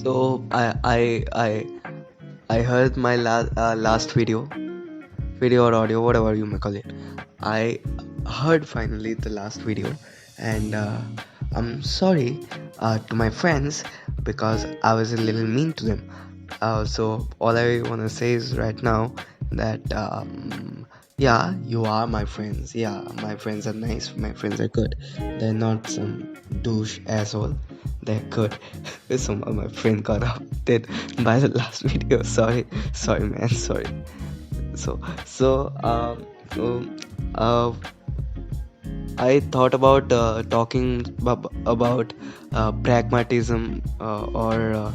So I heard my last video or audio, whatever you may call it. I heard finally the last video, and I'm sorry to my friends because I was a little mean to them. So all I wanna say is right now that yeah, you are my friends. Yeah, my friends are nice. My friends are good. They're not some douche asshole. They're good. Some of my friend got updated by the last video. Sorry, man. Sorry. So uh, I thought about talking about pragmatism or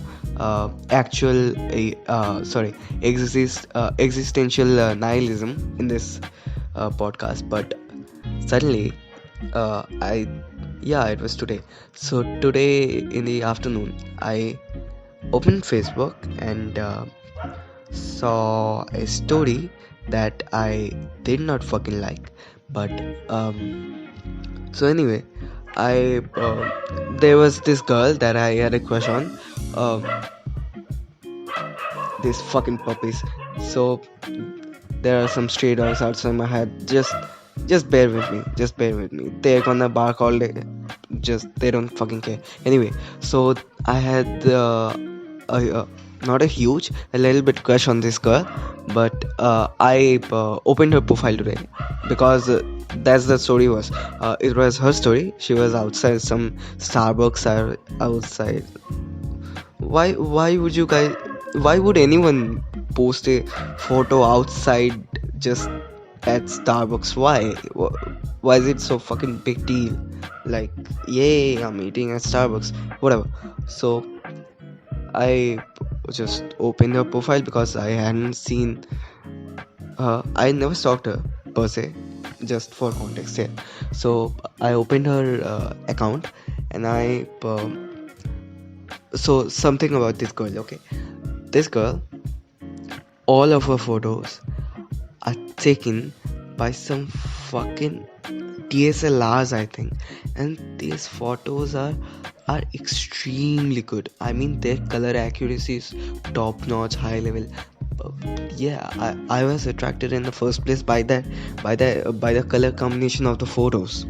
actual existential nihilism in this podcast, but suddenly I yeah, it was today. So today in the afternoon, I opened Facebook and saw a story that I did not fucking like. But so anyway, I there was this girl that I had a crush on. Um, these fucking puppies. So there are some stray dogs outside my head. Just bear with me. Just bear with me. They're gonna bark all day. Just they don't fucking care. Anyway, so I had a not a huge, a little bit crush on this girl, but I opened her profile today because that's the story was. It was her story. She was outside some Starbucks or outside. Why would you guys? Why would anyone post a photo outside just at Starbucks? Why is it so fucking big deal? Like, yay, I'm eating at Starbucks, whatever. So I just opened her profile because I hadn't seen her. I never stalked her per se, just for context here. So I opened her account and so something about this girl. Okay, this girl, all of her photos are taken by some fucking DSLRs, I think, and these photos are extremely good. I mean, their color accuracy is top notch, high level. Yeah, I was attracted in the first place by the color combination of the photos,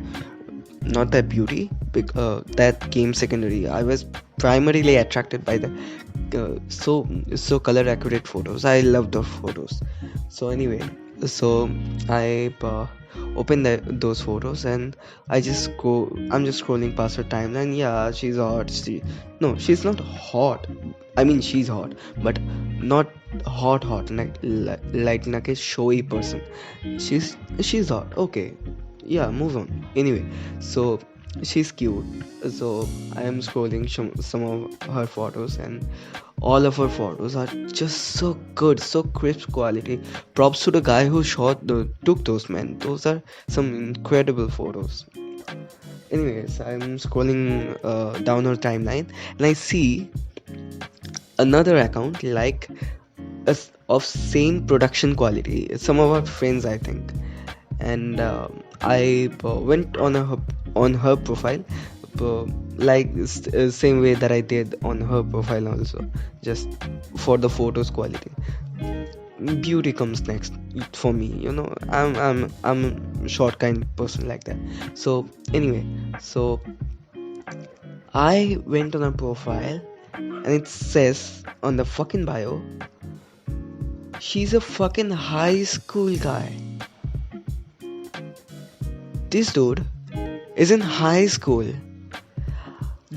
not that beauty. That came secondary. I was primarily attracted by the so color accurate photos. I love the photos. So anyway, so I open those photos and I'm just scrolling past her timeline. Yeah, she's hot. She's not hot. I mean, she's hot, but not hot like a showy person. She's hot. Okay, yeah, move on. Anyway, so she's cute. So I am scrolling some of her photos, and all of her photos are just so good, so crisp quality. Props to the guy who took those, man. Those are some incredible photos. Anyways, I'm scrolling down her timeline and I see another account like of same production quality. Some of our friends, I think, and I went on her profile, like same way that I did on her profile also, just for the photos quality. Beauty comes next for me, I'm short kind of person like that. So anyway, so I went on her profile and it says on the fucking bio, she's a fucking high school guy. This dude is in high school.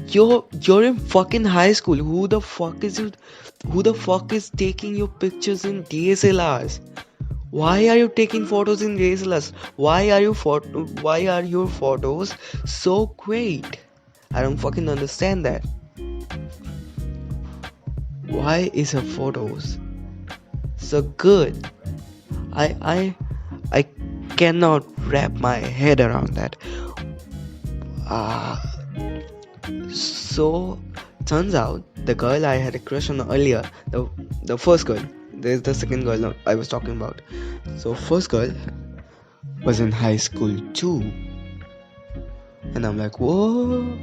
You're in fucking high school. Who the fuck is you? Who the fuck is taking your pictures in DSLRs? Why are you taking photos in DSLRs? Why are your photos so great? I don't fucking understand that. Why is her photos so good? I cannot wrap my head around that. So turns out the girl I had a crush on earlier, the first girl, there's the second girl I was talking about. So first girl was in high school too, and I'm like, whoa,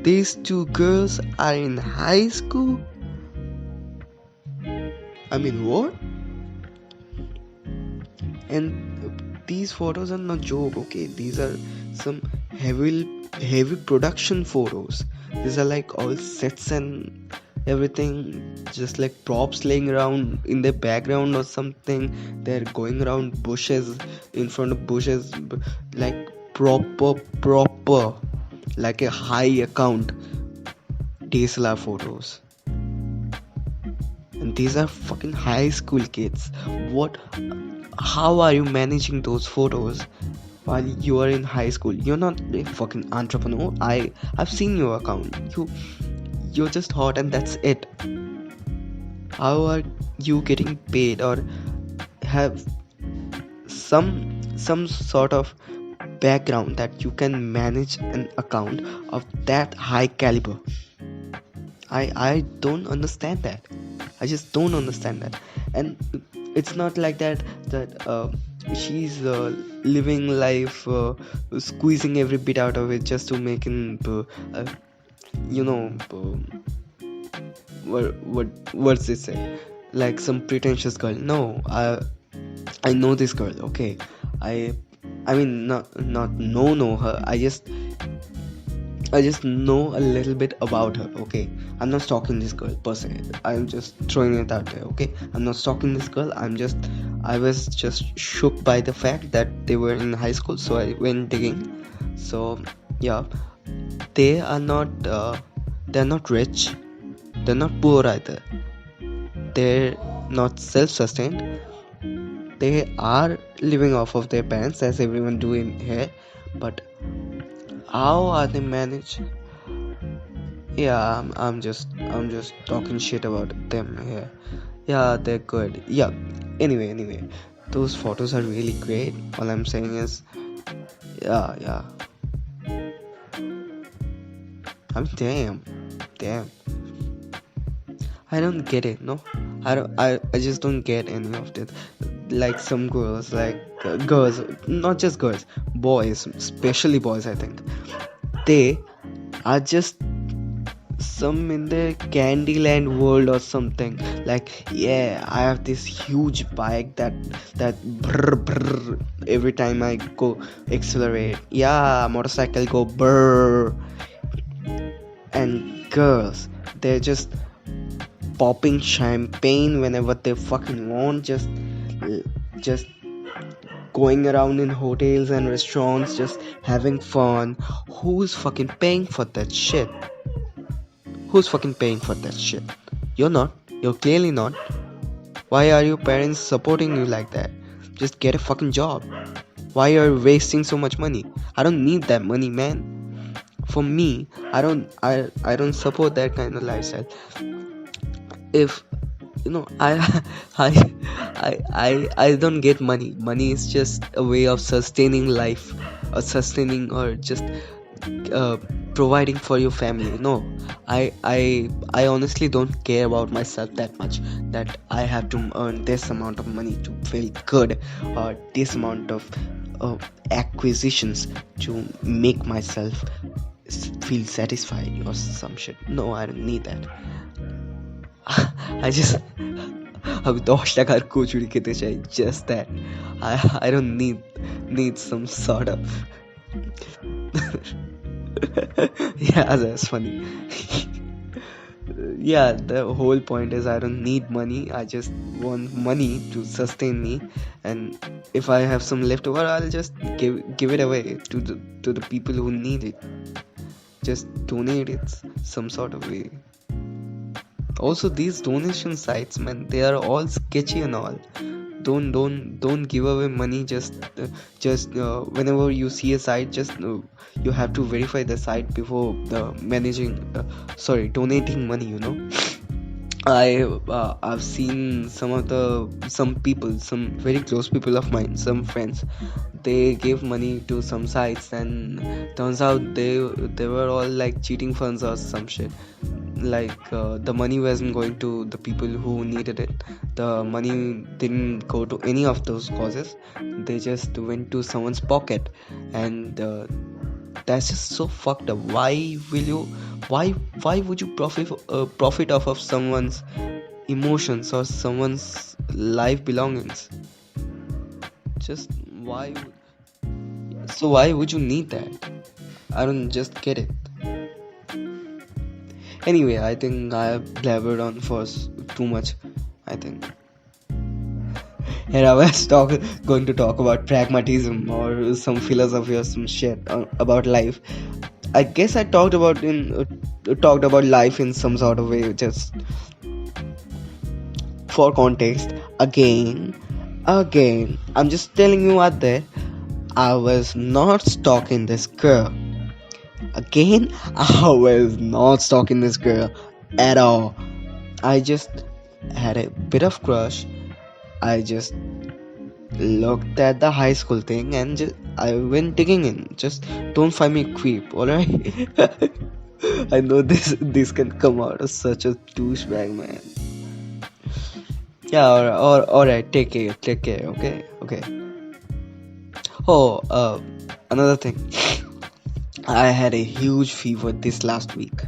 these two girls are in high school? I mean, what? And these photos are not joke, okay? These are some heavy production photos. These are like all sets and everything, just like props laying around in the background or something. They're going around bushes, in front of bushes, like proper, like a high account DSLR photos. And these are fucking high school kids. What? How are you managing those photos while you are in high school? You're not a fucking entrepreneur. I've seen your account. You're just hot and that's it. How are you getting paid or have some sort of background that you can manage an account of that high caliber? I don't understand that. I just don't understand that. And it's not like that she's living life, squeezing every bit out of it just to make an what's it say, like some pretentious girl. No, I know this girl, okay? I mean, not know her. I just know a little bit about her, okay? I'm not stalking this girl per se. I'm just throwing it out there, okay? I'm not stalking this girl. I was just shook by the fact that they were in high school, so I went digging. So yeah, they are not they're not rich. They're not poor either. They're not self-sustained. They are living off of their parents, as everyone do in here, but how are they managed? Yeah, I'm just talking shit about them here. Yeah, they're good. Yeah. Anyway, those photos are really great. All I'm saying is, yeah. I mean, damn. I don't get it. No, I just don't get any of it. Like some girls, girls, not just girls, boys, especially boys. I think they are just some in the Candyland world or something. Like, yeah, I have this huge bike that brr every time I go accelerate. Yeah, motorcycle go brr. And girls, they're just popping champagne whenever they fucking want, just going around in hotels and restaurants, just having fun. Who's fucking paying for that shit? Who's fucking paying for that shit? You're not. You're clearly not. Why are your parents supporting you like that? Just get a fucking job. Why are you wasting so much money? I don't need that money, man. For me, I don't support that kind of lifestyle. If I don't get money. Money is just a way of sustaining life, or sustaining, or just uh, providing for your family. No, I honestly don't care about myself that much, that I have to earn this amount of money to feel good, or this amount of acquisitions to make myself feel satisfied or some shit. No, I don't need that. I just আমি 10 টাকার কচুরি খেতে চাই, just that. I don't need some sort of yeah, that's funny. Yeah, the whole point is I don't need money. I just want money to sustain me, and if I have some left over, I'll just give it away to the people who need it. Just donate it some sort of way. Also, these donation sites, man, they are all sketchy and all. Don't give away money just whenever you see a site. Just you have to verify the site before donating money, I've seen some people, some very close people of mine, some friends. They gave money to some sites, and turns out they were all like cheating funds or some shit. Like the money wasn't going to the people who needed it. The money didn't go to any of those causes. They just went to someone's pocket, and That's just so fucked up. Why will you? Why why would you profit off of someone's emotions or someone's life belongings? Just why? So why would you need that? I don't just get it. Anyway, I think I have blabbered on for too much. I think. And I was going to talk about pragmatism or some philosophy or some shit about life. I guess I talked about life in some sort of way, just for context. Again, I'm just telling you out there, I was not stalking this girl. Again, I was not stalking this girl at all. I just had a bit of crush. I just looked at the high school thing and I went digging in. Just don't find me a creep, alright? I know this can come out as such a douchebag, man. Yeah, alright. Take care. Okay. Oh, another thing. I had a huge fever this last week.